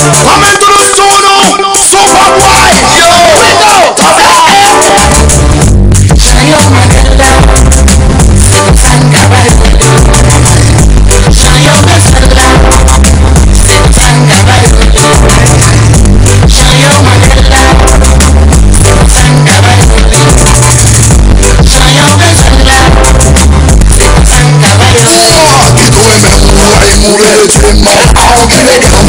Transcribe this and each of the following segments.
Coming to the studio, Superboy. Yo, we go. Shayo Magala, Sanga Bayuli. Shayo Magala, Sanga Bayuli. Shayo Magala, Sanga Bayuli. Shayo Magala, Sanga Bayuli. Itu memang mulai cuma. Aku kini dia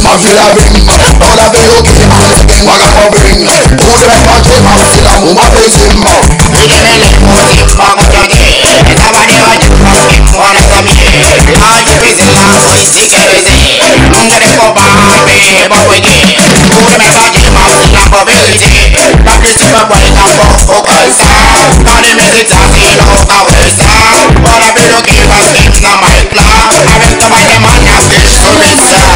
masih labing. Toda vez que alguém vai cobrir, você vai fazer mal se não uma vez irmão. Ninguém me lembra de pago de alguém. Tava de hoje porque mora comigo. Hoje fiz lá foi se quer dizer. Não quero roubar bem bom aqui. Você vai fazer mal se não uma vez irmão. Pra principal vai dar pouco cansar. Não de meditar se não conversar. Bora ver o que vai ser na mais clara. A vez que vai ter manhã de começar.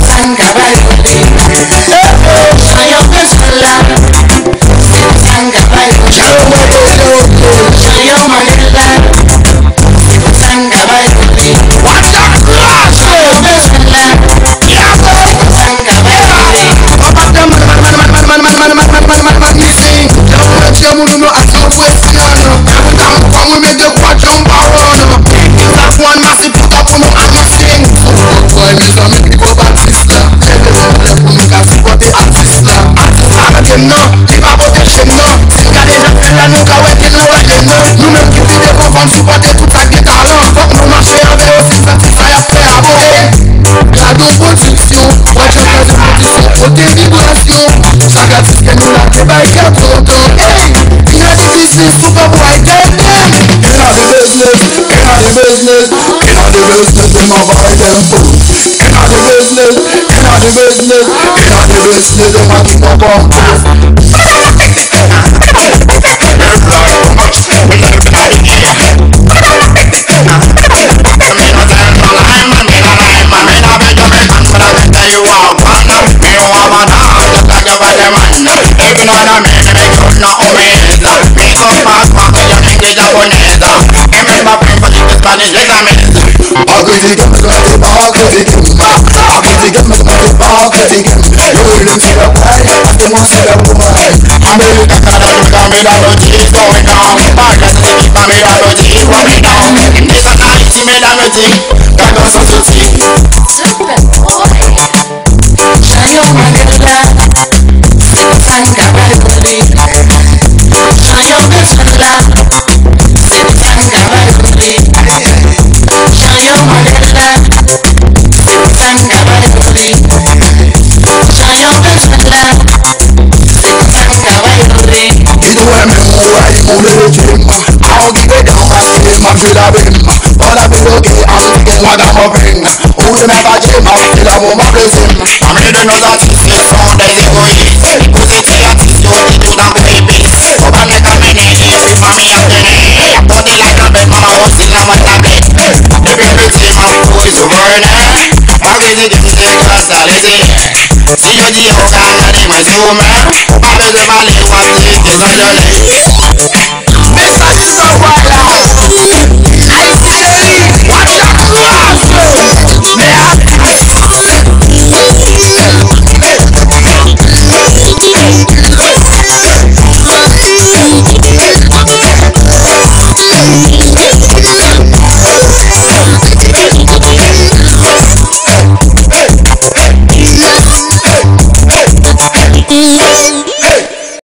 Sanga Bayuli, Shayo Magala, Sanga Bayuli, Shayo Magala, Sanga Bayuli. Watch that class! Shayo Magala, Sanga Bayuli. Papa them man missing. Don't you know I can't wait for you. Every time we make the quad jump around. That one massive put up on and you sing. Boy, me some make people back sister. No, if I put the shit no, think I didn't feel like no car waiting no way no. You make you feel the pump and super they put a guitar on. Fuck no my share of the since that I have play about it. I don't want to see you, watch your cousin put this up, but they bless you. Saga this can you like the bike your photo. Hey, in the business, Superboy get them. In the business, in my boy them fool. In the business, in the business, they want to pop on. Shayo Magala, Sanga Bayuli. Shayo Magala, Sanga Bayuli. Shayo Magala, Sanga Bayuli. Shayo Magala, Sanga Bayuli. Itu memang mulai cuma. Aku kita dah masih masih labing. Toda vez que alguém vai dar uma pena. Você me faz mal se não uma vez irmão. A menina nos assiste são 10 egoístas. Você te assiste hoje tu não baby. O banda caminha e firma minha pena. Pode lá também mama hoje não vai saber. De bebê se mal foi suborna. Alguém se diz que gosta de se eu de jogar nada mais uma.